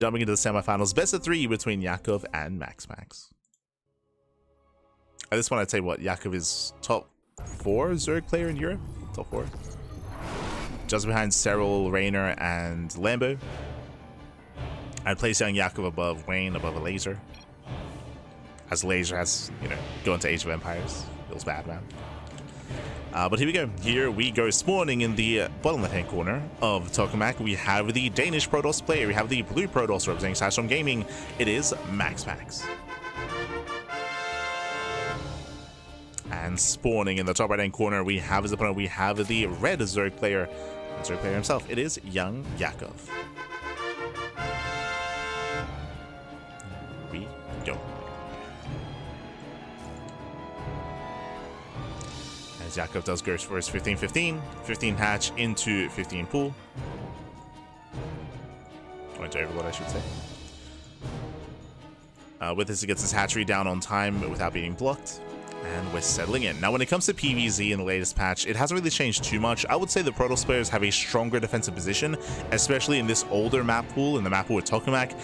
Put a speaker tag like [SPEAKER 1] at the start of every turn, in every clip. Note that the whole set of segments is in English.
[SPEAKER 1] Jumping into the semifinals, best of 3 between Yakov and MaxPax. At this point, I'd say what, Yakov is top 4 Zerg player in Europe? Top 4. Just behind Cyril, Raynor, and Lambo. I'd place YoungYakov above Wayne, above a Laser. As Laser has, you know, going to Age of Empires. Feels bad, man. But here we go. Here we go. Spawning in the bottom left-hand corner of Tokamak, we have the Danish Protoss player. We have the blue Protoss representing Sidestorm Gaming. It is MaxPax. And spawning in the top right-hand corner, we have his opponent. We have the red Zerg player. The Zerg player himself. It is YoungYakov. We go. As Yakov does go for his 15-15, 15 hatch into 15 pool. Or into overload, I should say. With this, he gets his hatchery down on time without being blocked. And we're settling in. Now, when it comes to PvZ in the latest patch, it hasn't really changed too much. I would say the Protoss players have a stronger defensive position, especially in this older map pool, in the map pool with Tokamak.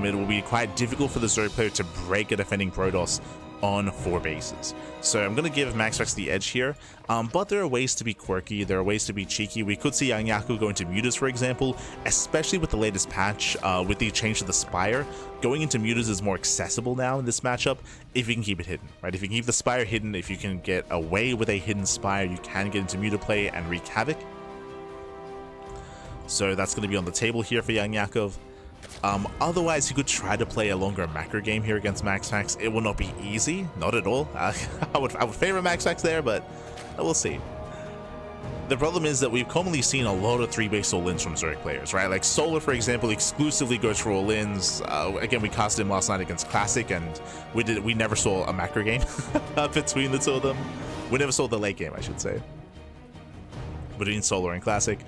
[SPEAKER 1] It will be quite difficult for the Zerg player to break a defending Protoss on 4 bases. So I'm going to give MaxPax the edge here, but there are ways to be quirky, there are ways to be cheeky. We could see YoungYakov going to Mutas, for example, especially with the latest patch, with the change to the Spire. Going into Mutas is more accessible now in this matchup, if you can keep it hidden, right? If you can keep the Spire hidden, if you can get away with a hidden Spire, you can get into Muta play and wreak havoc. So that's going to be on the table here for YoungYakov. Otherwise, you could try to play a longer macro game here against MaxPax. It will not be easy, not at all. I would favor MaxPax there, but we'll see. The problem is that we've commonly seen a lot of 3-base all-ins from Zerg players, right? Like Solar, for example, exclusively goes for all-ins. Again, we cast him last night against Classic, and we never saw a macro game between the two of them. We never saw the late game, I should say, between Solar and Classic.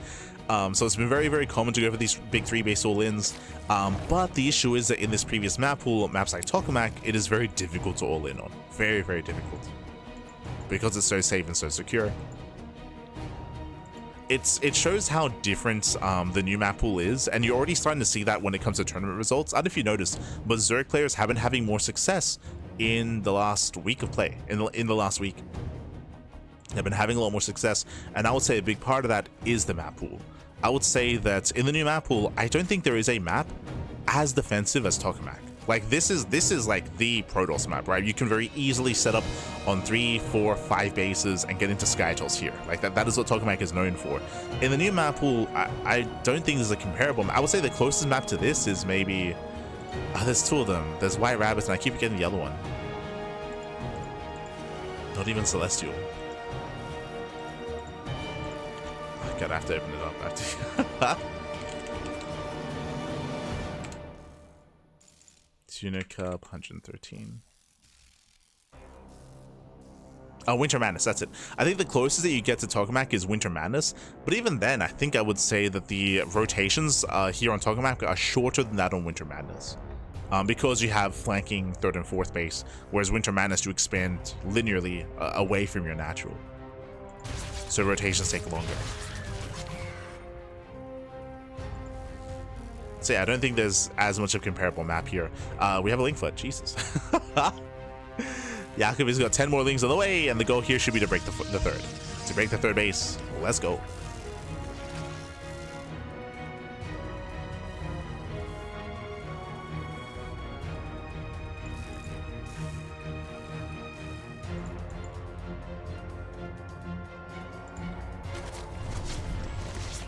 [SPEAKER 1] So it's been very, very common to go for these big 3-base all-ins, but the issue is that in this previous map pool, maps like Tokamak, it is very difficult to all-in on. Very, very difficult. Because it's so safe and so secure. It shows how different the new map pool is, and you're already starting to see that when it comes to tournament results. I don't know if you noticed, but Zerg players have been having more success in the last week of play, in the last week. They've been having a lot more success, and I would say a big part of that is the map pool. I would say that in the new map pool, I don't think there is a map as defensive as Tokamak. Like this is like the Protoss map, right? You can very easily set up on 3, 4, 5 bases and get into Skytals here. Like that is what Tokamak is known for. In the new map pool, I don't think there's a comparable map. I would say the closest map to this is maybe there's 2 of them. There's White Rabbits, and I keep getting the other one. Not even Celestial. God, I have to open it up. Tuna Cup 113. Oh, Winter Madness, that's it. I think the closest that you get to Tokamak is Winter Madness, but even then, I think I would say that the rotations here on Tokamak are shorter than that on Winter Madness. Because you have flanking 3rd and 4th base, whereas Winter Madness you expand linearly away from your natural. So rotations take longer. So yeah, I don't think there's as much of a comparable map here. We have a Linkfoot, Jesus. Yakov has got 10 more Lings on the way, and the goal here should be to break the 3rd. To break the 3rd base, let's go.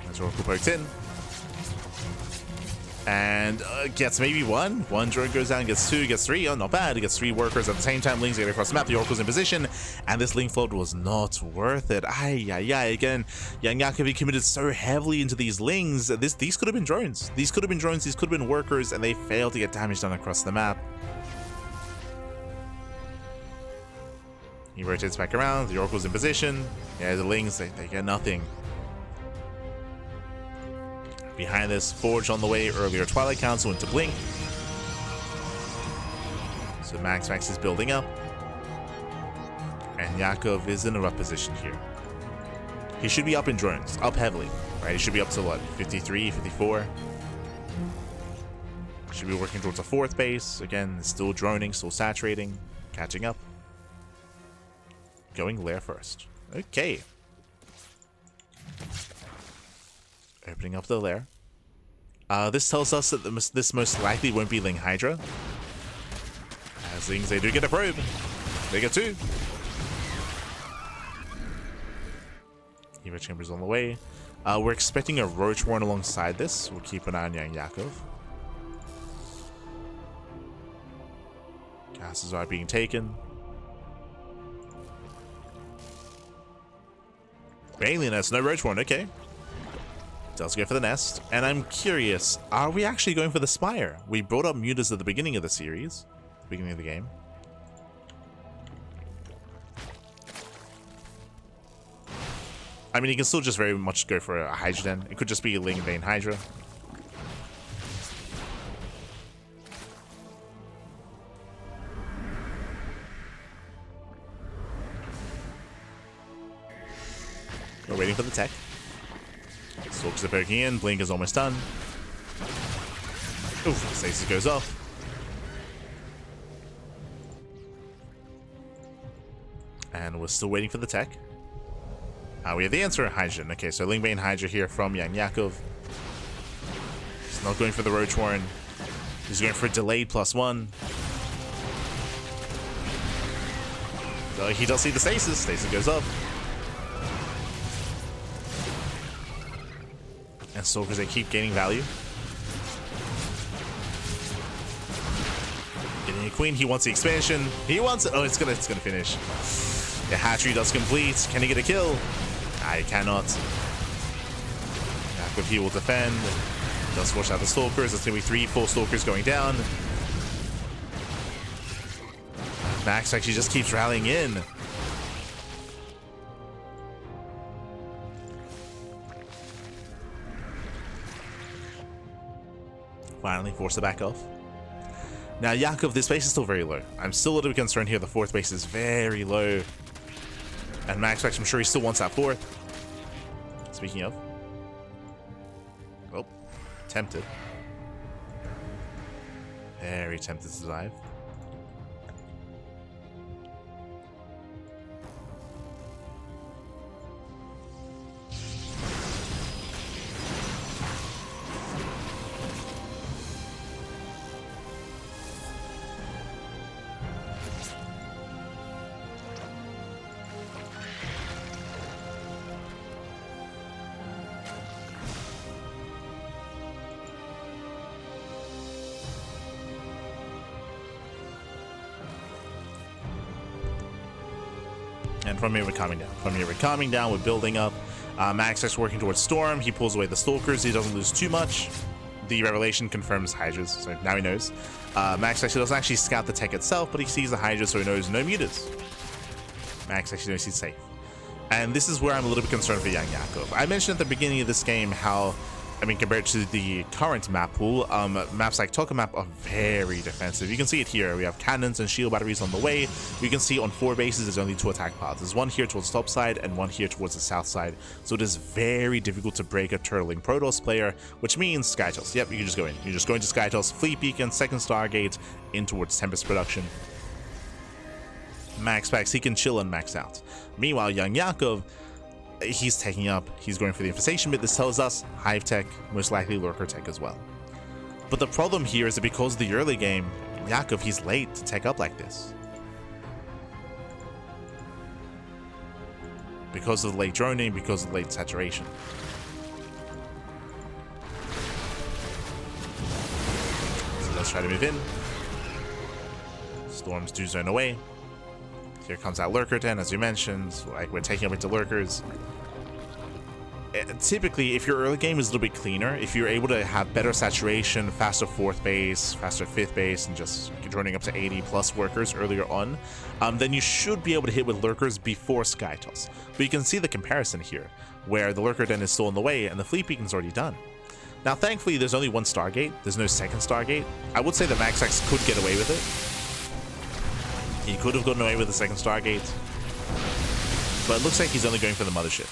[SPEAKER 1] As Oracle pokes in. And gets maybe 1. 1 drone goes down, gets 2, gets 3. Oh, not bad. It gets 3 workers at the same time. Lings get across the map. The Oracle's in position, and this Link float was not worth it. Again, YoungYakov committed so heavily into these Lings. These could have been drones. These could have been drones. These could have been workers, and they failed to get damage done across the map. He rotates back around. The Oracle's in position. Yeah, the Lings, they get nothing. Behind this, Forge on the way, earlier Twilight Council into Blink. So MaxPax is building up. And Yakov is in a rough position here. He should be up in drones, up heavily, right? He should be up to what, 53, 54? Should be working towards a 4th base. Again, still droning, still saturating, catching up. Going lair first. Okay. Opening up the lair. This tells us that this most likely won't be Ling Hydra. As Lings, they do get a probe. They get 2. Eva Chamber's on the way. We're expecting a Roach Warren alongside this. We'll keep an eye on YoungYakov. Gases are being taken. Alien nest, no Roach Warren, okay. Does go for the nest. And I'm curious, are we actually going for the Spire? We brought up Mutas at the beginning of the series. Beginning of the game. I mean, you can still just very much go for a Hydra then. It could just be a Ling Vein Hydra. We're waiting for the tech. Stalkers are poking in. Blink is almost done. Oof, Stasis goes off. And we're still waiting for the tech. We have the answer in Hydra. Okay, so Ling Vein Hydra here from YoungYakov. He's not going for the Roach Warren. He's going for a delayed +1. So he does see the Stasis. Stasis goes up. And Stalkers, they keep gaining value. Getting a Queen. He wants the expansion. He wants it. Oh, it's gonna finish. The hatchery does complete. Can he get a kill? I cannot. Yakov, he will defend. Does force out the Stalkers. It's going to be 3-4 Stalkers going down. Max actually just keeps rallying in. Finally force the back off. Now, Yakov, this base is still very low. I'm still a little bit concerned here. The 4th base is very low. And MaxPax, I'm sure he still wants that 4th. Speaking of. Oh, tempted. Very tempted to dive. And from here we're calming down. From here we're calming down. We're building up. MaxPax working towards Storm. He pulls away the Stalkers. He doesn't lose too much. The revelation confirms Hydras, so now he knows. MaxPax doesn't actually scout the tech itself, but he sees the Hydra, so he knows no mutas. MaxPax knows he's safe. And this is where I'm a little bit concerned for YoungYakov. I mentioned at the beginning of this game how, I mean, compared to the current map pool, maps like Toka Map are very defensive. You can see it here. We have cannons and shield batteries on the way. You can see on 4 bases, there's only 2 attack paths. There's one here towards the top side and one here towards the south side. So it is very difficult to break a turtling Protoss player, which means Skytoss. Yep, you can just go in. You just go into Skytoss, Fleet Beacon, 2nd Stargate, in towards Tempest production. MaxPax, he can chill and max out. Meanwhile, YoungYakov, he's taking up, he's going for the infestation bit. This tells us Hive Tech, most likely Lurker Tech as well. But the problem here is that because of the early game, Yakov, he's late to tech up like this. Because of the late droning, because of the late saturation. So let's try to move in. Storms do zone away. Here comes that Lurker 10, as you mentioned. Like, we're taking up into Lurkers. Typically, if your early game is a little bit cleaner, if you're able to have better saturation, faster 4th base, faster 5th base, and just droning up to 80+ workers earlier on, then you should be able to hit with Lurkers before Skytoss. But you can see the comparison here, where the Lurker Den is still in the way and the Fleet Beacon's already done. Now, thankfully, there's only 1 Stargate. There's no 2nd Stargate. I would say that MaxPax could get away with it. He could have gotten away with the 2nd Stargate, but it looks like he's only going for the mothership,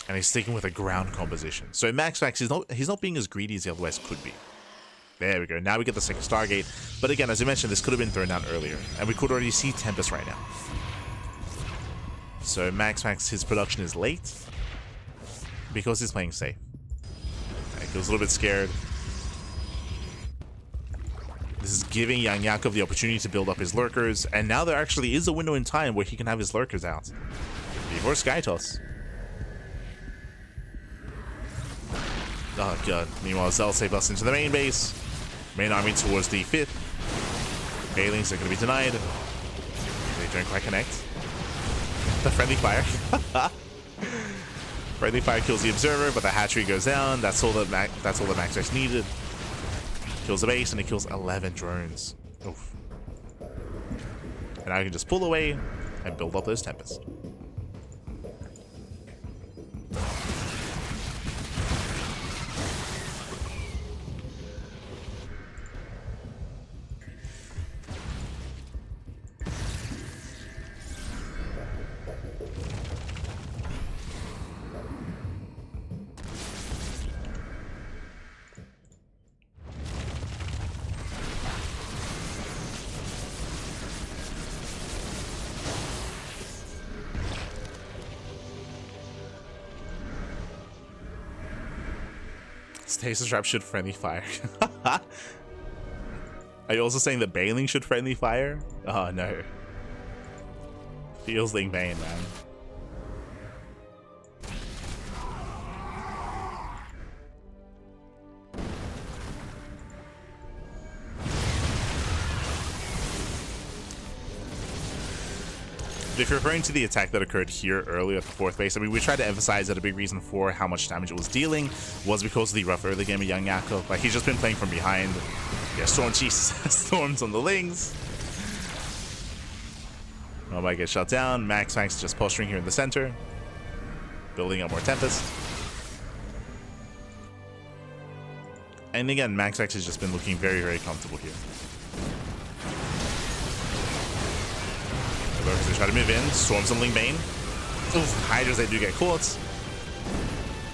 [SPEAKER 1] and he's sticking with a ground composition. So MaxPax, he's not being as greedy as he otherwise could be. There we go. Now we get the second Stargate. But again, as I mentioned, this could have been thrown down earlier. And we could already see Tempest right now. So MaxPax, his production is late. Because he's playing safe. He was a little bit scared. This is giving YoungYakov the opportunity to build up his lurkers. And now there actually is a window in time where he can have his lurkers out. Before Sky Toss. Oh god. Meanwhile, Zell save us into the main base. Main army towards the 5th. Bailings are going to be denied. They don't quite connect. The friendly fire. Friendly fire kills the observer, but the hatchery goes down. That's all that MaxPax needed. Kills the base, and it kills 11 drones. Oof. And now I can just pull away and build up those Tempests. Stasis Trap should friendly fire. Are you also saying that Bailing should friendly fire? Oh no. Feels like vain, man. If you're referring to the attack that occurred here earlier at the 4th base, I mean, we tried to emphasize that a big reason for how much damage it was dealing was because of the rough early game of YoungYakov. Like, he's just been playing from behind. Yeah, Storms on the Lings. Nobody gets shut down. MaxPax just posturing here in the center. Building up more Tempest. And again, MaxPax has just been looking very, very comfortable here. They try to move in. Storms on Ling Bane. Oof, Hydras, they do get caught.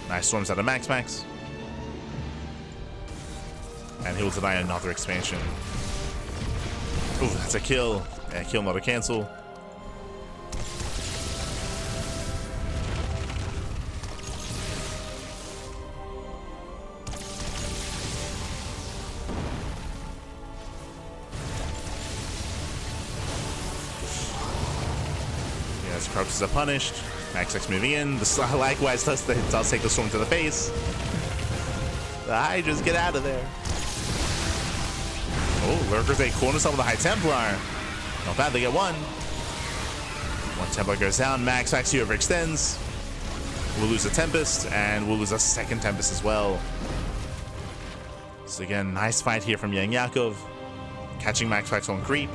[SPEAKER 1] Nice Storms out of MaxPax. And he'll deny another expansion. Ooh, that's a kill. Yeah, kill, not a cancel. Corpses are punished. MaxPax moving in. The likewise does take the Storm to the face. The Hydras get out of there. Oh, Lurkers, they corner some of the High Templar. Not bad, they get one. One Templar goes down. MaxPax here overextends. We'll lose a Tempest, and we'll lose a second Tempest as well. So again, nice fight here from YoungYakov. Catching MaxPax on creep.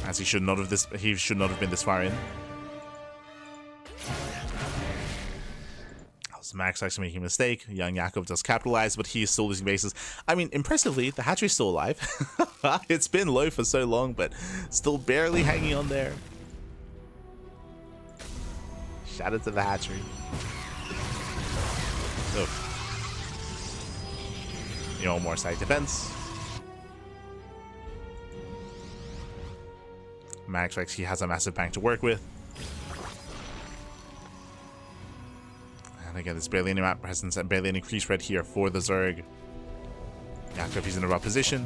[SPEAKER 1] As he should not have been this far in. MaxPax making a mistake. YoungYakov does capitalize, but he is still losing bases. I mean, impressively, the hatchery's still alive. It's been low for so long, but still barely hanging on there. Shout out to the hatchery. Oh. You know, more side defense. MaxPax, he has a massive bank to work with. And again, there's barely any map presence and barely any crease spread here for the Zerg. Yakov, he's in a rough position.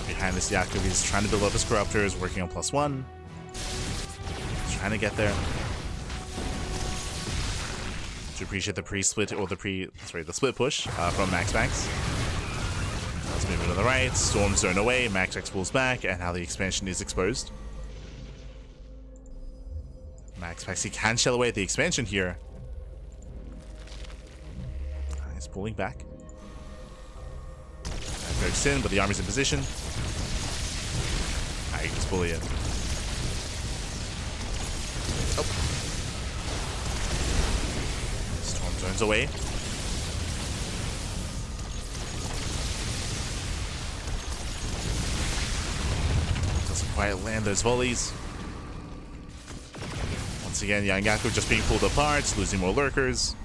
[SPEAKER 1] Behind this Yakov, he's trying to build up his corruptors, working on +1. Trying to get there. To appreciate the pre-split or the split push from MaxPax. Let's move it to the right. Storm's thrown away. MaxPax pulls back, and now the expansion is exposed. MaxPax, he can shell away at the expansion here. He's pulling back. Pokes in, but the army's in position. Ah, you can just bully it. Oh. Storm zones away. Doesn't quite land those volleys. Once again, YoungYakov just being pulled apart, losing more lurkers.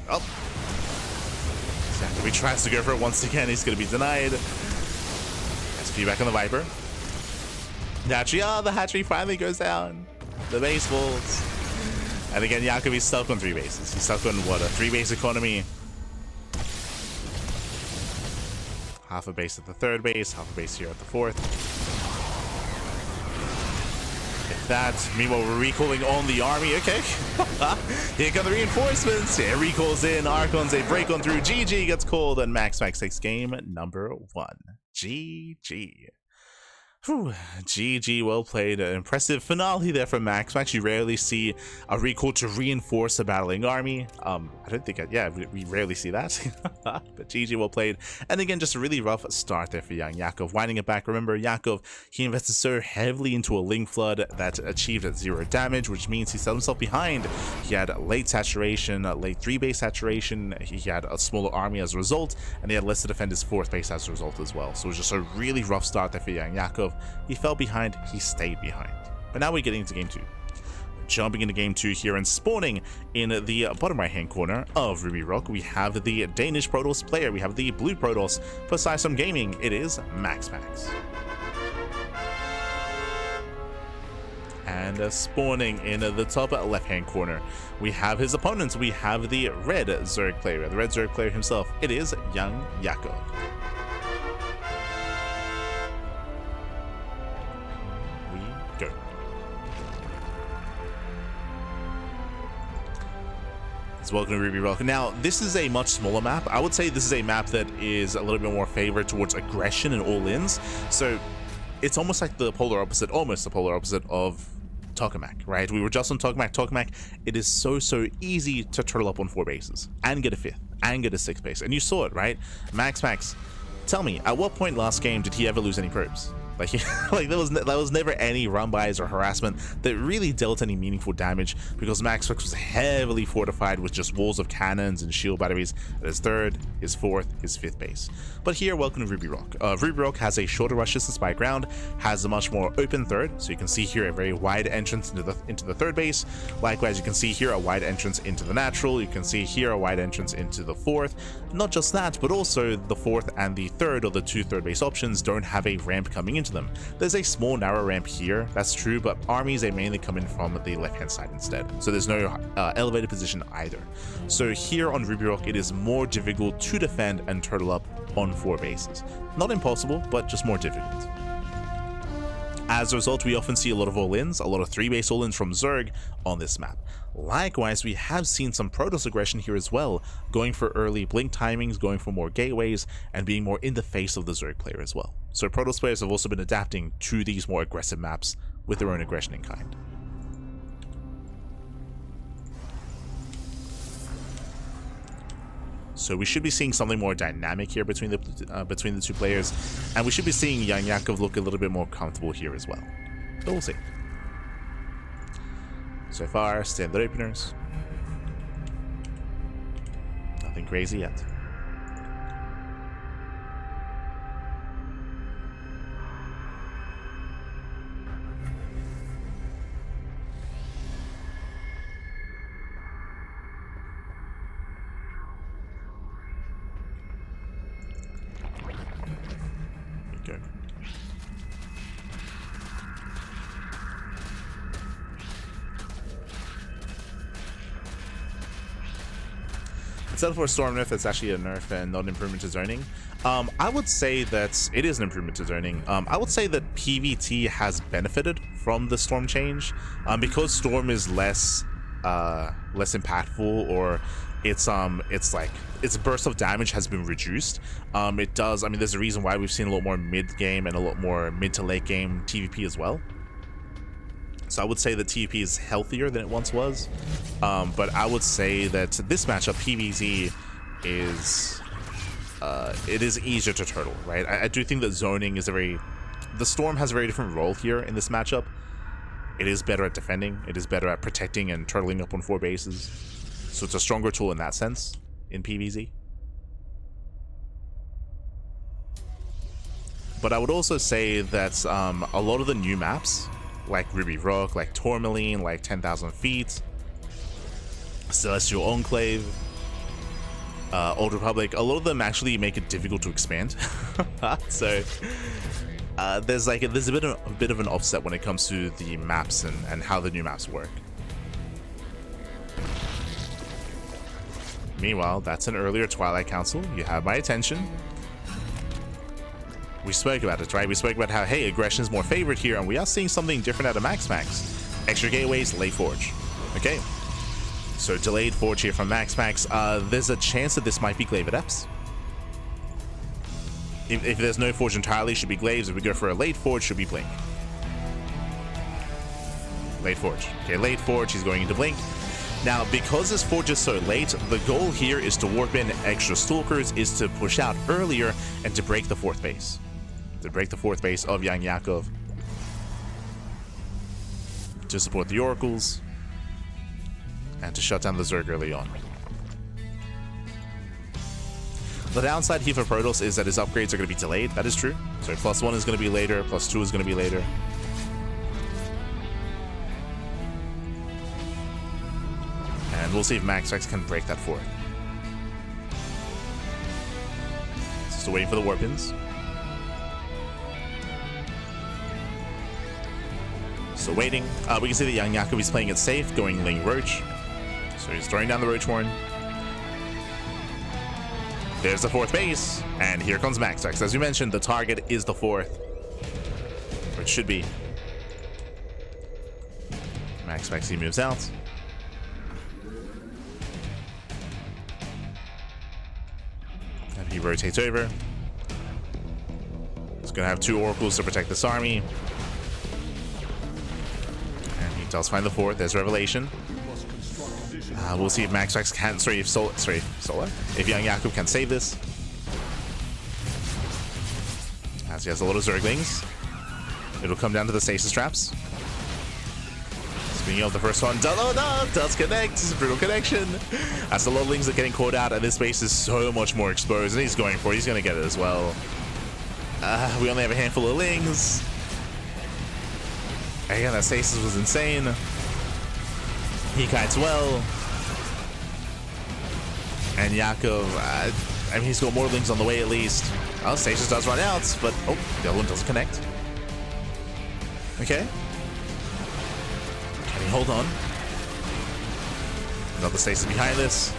[SPEAKER 1] Oh. Exactly. He tries to go for it once again. He's going to be denied. SP back on the Viper. Hatchery. Oh, the hatchery finally goes down. The base falls. And again, Yakov is stuck on 3 bases. He's stuck on, what, a 3-base economy. Half a base at the 3rd base, half a base here at the 4th. If that, meanwhile, we're recalling on the army. Okay. Here come the reinforcements. Yeah, recalls in. Archons, a break on through. GG gets called, and MaxPax takes game number 1. GG. Whew. GG, well played. An impressive finale there from MaxPax. You rarely see a recall to reinforce a battling army. I don't think, we rarely see that. But GG, well played. And again, just a really rough start there for YoungYakov. Winding it back, remember, Yakov, he invested so heavily into a Ling Flood that achieved at 0 damage, which means he set himself behind. He had late saturation, late 3-base saturation. He had a smaller army as a result, and he had less to defend his 4th base as a result as well. So it was just a really rough start there for YoungYakov. He fell behind, he stayed behind. But now we're getting into game 2. Jumping into game 2 here and spawning in the bottom right hand corner of Ruby Rock, we have the Danish Protoss player. We have the blue Protoss for System Gaming. It is MaxPax. And spawning in the top left hand corner, we have his opponents. We have the red Zerg player. The red Zerg player himself. It is YoungYakov. Go. It's welcome to Ruby Rock. Now, this is a much smaller map. I would say this is a map that is a little bit more favored towards aggression and all-ins. So it's almost like the polar opposite, of Tokamak, right? We were just on Tokamak. Tokamak, it is so easy to turtle up on 4 bases and get a 5th and get a 6th base. And you saw it, right? MaxPax, tell me, at what point last game did he ever lose any probes? Like there was never any run-bys or harassment that really dealt any meaningful damage, because MaxPax was heavily fortified with just walls of cannons and shield batteries at his 3rd, his 4th, his 5th base. But here, welcome to Ruby Rock. Ruby Rock has a shorter rush distance by ground, has a much more open 3rd, so you can see here a very wide entrance into the 3rd base. Likewise, you can see here a wide entrance into the natural. You can see here a wide entrance into the 4th. Not just that, but also the 4th and the 3rd, or the 2 3rd base options, don't have a ramp coming into them. There's a small narrow ramp here, that's true, but armies, they mainly come in from the left hand side instead, so there's no elevated position either. So here on Ruby Rock, it is more difficult to defend and turtle up on 4 bases. Not impossible, but just more difficult. As a result, we often see a lot of all-ins, a lot of 3-base all-ins from Zerg on this map. Likewise, we have seen some Protoss aggression here as well, going for early blink timings, going for more gateways, and being more in the face of the Zerg player as well. So Protoss players have also been adapting to these more aggressive maps with their own aggression in kind. So we should be seeing something more dynamic here between the 2 players, and we should be seeing YoungYakov look a little bit more comfortable here as well. But we'll see. So far, standard openers. Nothing crazy yet. Go. Instead of a storm nerf, that's actually a nerf and not an improvement to zoning. I would say that it is an improvement to zoning. I would say that PvT has benefited from the storm change, because storm is less impactful, or its burst of damage has been reduced. There's a reason why we've seen a lot more mid game and a lot more mid to late game TVP as well. So I would say that TUP is healthier than it once was. But I would say that this matchup, PvZ, is it is easier to turtle, right? I do think that zoning is the Storm has a very different role here in this matchup. It is better at defending. It is better at protecting and turtling up on 4 bases. So it's a stronger tool in that sense in PvZ. But I would also say that a lot of the new maps, like Ruby Rock, like Tourmaline, like 10,000 Feet, Celestial Enclave, Old Republic, a lot of them actually make it difficult to expand. So there's a bit of an offset when it comes to the maps and how the new maps work. Meanwhile, that's an earlier Twilight Council. You have my attention. We spoke about it, right? We spoke about how, hey, aggression is more favored here, and we are seeing something different out of MaxPax. Extra gateways, late forge. Okay. So delayed forge here from MaxPax. There's a chance that this might be Glaive Adepts. If there's no forge entirely, should be Glaives. If we go for a late forge, should be Blink. Late forge. Okay, late forge, he's going into Blink. Now, because this forge is so late, the goal here is to warp in extra Stalkers, is to push out earlier, and to break the 4th base. To break the 4th base of YoungYakov. To support the Oracles. And to shut down the Zerg early on. The downside here for Protoss is that his upgrades are going to be delayed. That is true. So +1 is going to be later, +2 is going to be later. And we'll see if MaxPax can break that 4th. Still waiting for the warp-ins. So waiting. We can see that YoungYakov is playing it safe, going Ling Roach. So he's throwing down the Roach Horn. There's the 4th base, and here comes MaxPax. As we mentioned, the target is the 4th. Or it should be. MaxPax, he moves out. And he rotates over. He's going to have 2 Oracles to protect this army. And he does find the 4th. There's Revelation. We'll see if MaxPax can. If YoungYakov can save this. As he has a lot of Zerglings. It'll come down to the stasis traps. Speaking of the first one, does connect. It's a brutal connection. As the lot of Lings are getting caught out, and this base is so much more exposed, and he's going for it. He's going to get it as well. We only have a handful of Lings. Again, that stasis was insane. He kites well. And Yakov, I mean, he's got more Lings on the way at least. Oh, stasis does run out, but oh, the other one doesn't connect. Okay. Can he hold on? Another stasis behind this.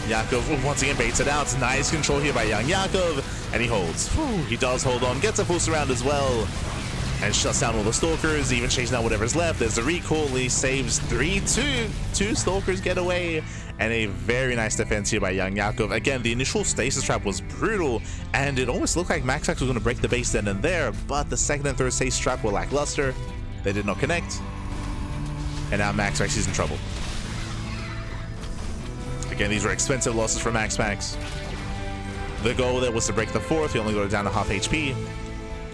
[SPEAKER 1] Yakov once again baits it out. Nice control here by YoungYakov, and he holds. Whew, he does hold on, gets a full surround as well, and shuts down all the Stalkers, even chasing down whatever's left. There's a recall, he saves 3-2. 2 Stalkers get away, and a very nice defense here by YoungYakov. Again, the initial stasis trap was brutal, and it almost looked like MaxPax was going to break the base then and there, but the 2nd and 3rd stasis trap were lackluster. They did not connect, and now MaxPax is in trouble. Again, these were expensive losses for MaxPax. The goal there was to break the 4th. He only got it down to half HP.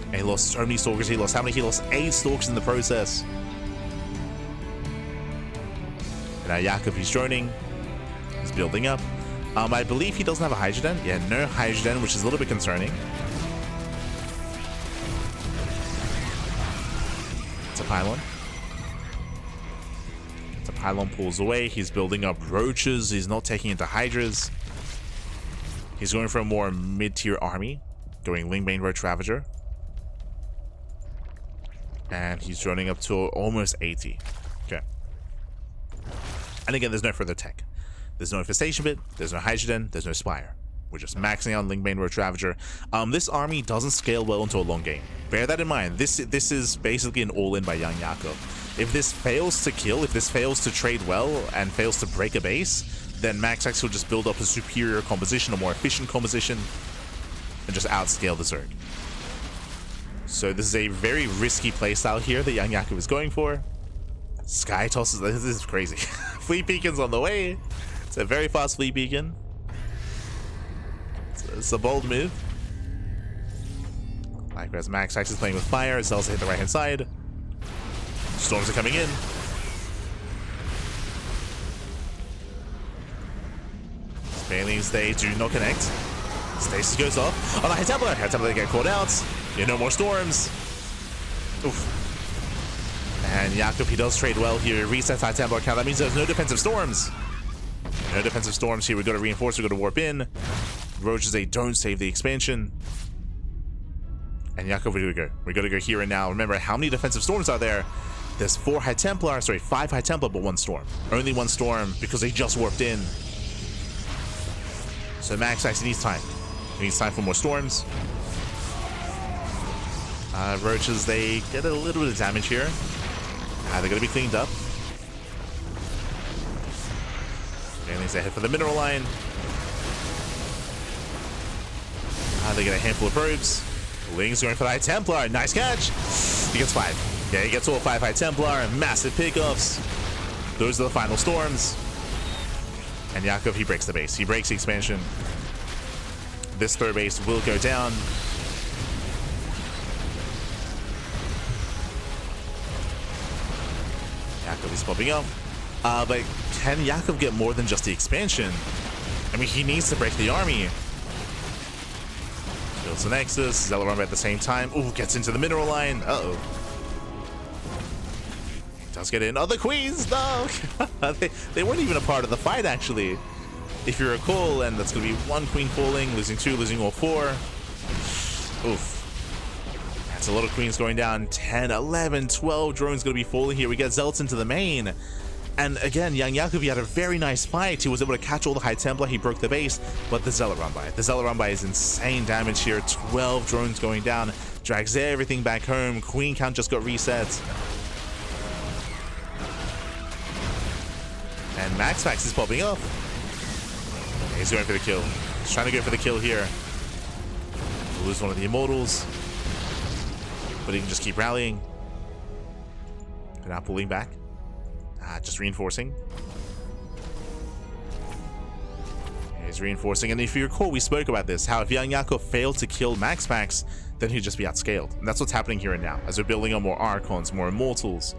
[SPEAKER 1] And he lost so many Stalkers. He lost how many? He lost 8 Stalkers in the process. And now Yakov, he's droning. He's building up. I believe he doesn't have a Hydrogen. Yeah, no Hydrogen, which is a little bit concerning. It's a pylon. The pylon pulls away. He's building up Roaches. He's not taking into Hydras. He's going for a more mid-tier army. Going Lingbane Roach Ravager. And he's droning up to almost 80. Okay. And again, there's no further tech. There's no Infestation Bit, there's no Hydrogen, there's no Spire. We're just maxing out Lingbane Roach Ravager. This army doesn't scale well into a long game. Bear that in mind. This is basically an all-in by YoungYakov. If this fails to kill, if this fails to trade well, and fails to break a base, then MaxPax will just build up a superior composition, a more efficient composition, and just outscale the Zerg. So this is a very risky playstyle here that YoungYakov is going for. Sky tosses, this is crazy. Fleet beacon's on the way. It's a very fast fleet beacon. It's a bold move. Likewise, MaxPax is playing with fire. Zells hit the right hand side. Storms are coming in. Spailings, they do not connect. Stasis goes off. Oh, the High Templar! High Templar get caught out. You know, more storms. Oof. And Yakov, he does trade well here. Resets High Templar count. That means there's no defensive storms. No defensive storms here. We go to reinforce, we go to warp in. Roaches, they don't save the expansion. And Yakov, where do we go? We gotta go here and now. Remember, how many defensive storms are there? There's 5 High Templar, but 1 storm. Only 1 storm because they just warped in. So MaxPax needs time. He needs time for more storms. Roaches, they get a little bit of damage here. They're gonna be cleaned up. Aliens, they head for the mineral line. They get a handful of probes. Ling's going for the High Templar. Nice catch. He gets 5. Yeah, he gets all 5 High Templar. Massive pickoffs. Those are the final storms. And Yakov, he breaks the base. He breaks the expansion. This third base will go down. Yakov is popping up. But can Yakov get more than just the expansion? I mean, he needs to break the army. Builds the Nexus. Zeller at the same time. Ooh, gets into the mineral line. Uh-oh. Does get in. Oh, the queens! No! they weren't even a part of the fight, actually. If you recall, and that's going to be 1 queen falling, losing 2, losing all 4. Oof. That's a lot of queens going down. 10, 11, 12 drones going to be falling here. We get Zelts into the main. And again, YoungYakov, he had a very nice fight. He was able to catch all the High Templar. He broke the base, but the Zealot run by. The Zealot run by is insane damage here. 12 drones going down. Drags everything back home. Queen count just got reset. And MaxPax is popping up. He's going for the kill. He's trying to go for the kill here. We'll lose one of the Immortals. But he can just keep rallying. And now pulling back. Just reinforcing. He's reinforcing. And if you recall, we spoke about this. How if YoungYakov failed to kill MaxPax, then he'd just be outscaled. And that's what's happening here and now. As we're building on more Archons, more Immortals.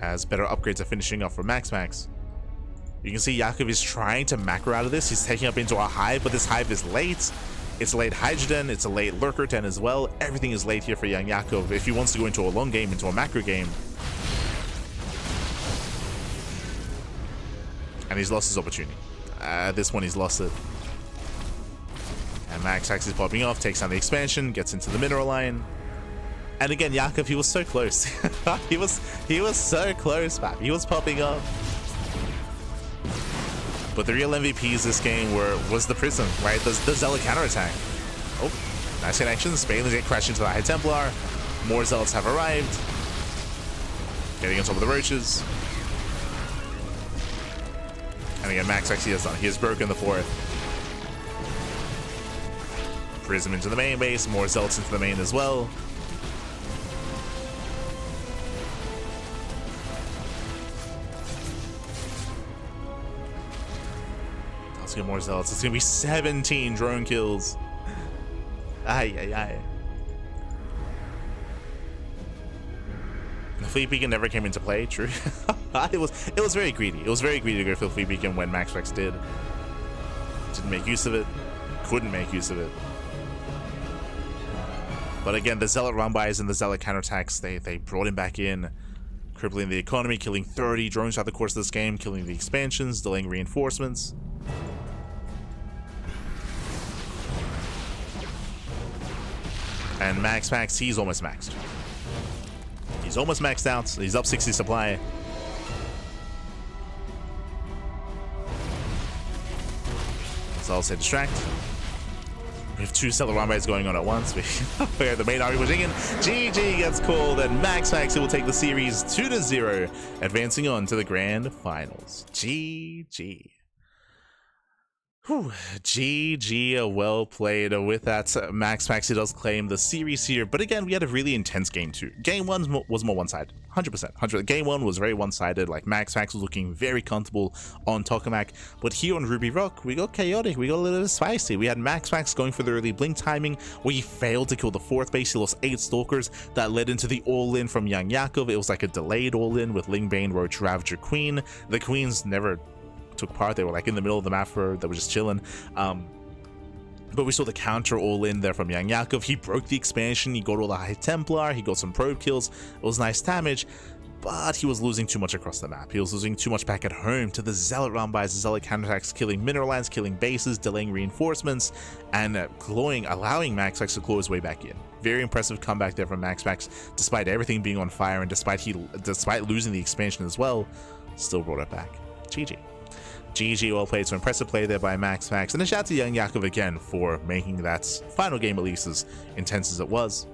[SPEAKER 1] As better upgrades are finishing up for MaxPax. You can see Yakov is trying to macro out of this. He's taking up into a hive, but this hive is late. It's a late Hydrogen, it's a late Lurker 10 as well. Everything is late here for YoungYakov if he wants to go into a long game, into a macro game. And he's lost his opportunity. This one he's lost it. And MaxPax is popping off, takes down the expansion, gets into the mineral line. And again, Yakov, he was so close. he was so close, man. He was popping up. But the real MVPs this game was the Prism, right? The Zealot counterattack. Oh, nice connection. Spailings get crashed into the High Templar. More Zealots have arrived. Getting on top of the Roaches. And again, MaxPax, he has broken the 4th. Prism into the main base. More Zealots into the main as well. Let's get more Zealots. It's going to be 17 drone kills. Aye. The Fleet Beacon never came into play, true. It was very greedy. It was very greedy to go for the Fleet Beacon when MaxPax did. Didn't make use of it. Couldn't make use of it. But again, the Zealot run-bys and the Zealot counterattacks, they brought him back in, crippling the economy, killing 30 drones throughout the course of this game, killing the expansions, delaying reinforcements. And MaxPax, he's almost maxed. He's almost maxed out. He's up 60 supply. So I'll say distract. We have 2 Zealot run-bys going on at once. Where the main army pushing in. GG gets called, and MaxPax will take the series 2-0, advancing on to the grand finals. GG. Whew, GG, well played. With that, MaxPax, he does claim the series here, but again, we had a really intense game too. Game 1 was more one-sided, 100%. Game 1 was very one-sided, like MaxPax was looking very comfortable on Tokamak, but here on Ruby Rock, we got chaotic, we got a little bit spicy. We had MaxPax going for the early blink timing, where he failed to kill the 4th base, he lost 8 Stalkers, that led into the all-in from YoungYakov. It was like a delayed all-in with Lingbane, Roach, Ravager, Queen. The Queens never took part. They were like in the middle of the map, they were just chilling. But we saw the counter all in there from YoungYakov. He broke the expansion, he got all the High Templar, he got some probe kills. It was nice damage, but he was losing too much across the map. He was losing too much back at home to the Zealot run bys, the Zealot counterattacks, killing mineral lands, killing bases, delaying reinforcements, and allowing MaxPax to claw his way back in. Very impressive comeback there from MaxPax, despite everything being on fire and despite losing the expansion as well, still brought it back. GG. GG, well played. So impressive play there by MaxPax, and a shout out to YoungYakov again for making that final game at least as intense as it was,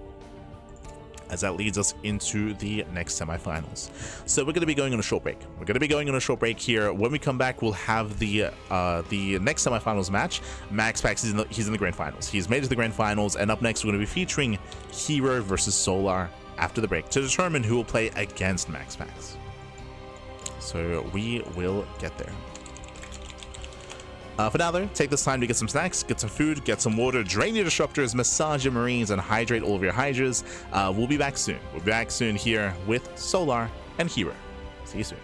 [SPEAKER 1] as that leads us into the next semifinals. So we're going to be going on a short break. Here. When we come back, we'll have the next semifinals match. MaxPax, he's in the grand finals. He's made it to the grand finals, and up next we're going to be featuring Hero versus Solar after the break to determine who will play against MaxPax. So we will get there. For now though, take this time to get some snacks, get some food, get some water, drain your disruptors, massage your marines, and hydrate all of your hydras. We'll be back soon. We'll be back soon here with Solar and Hero. See you soon.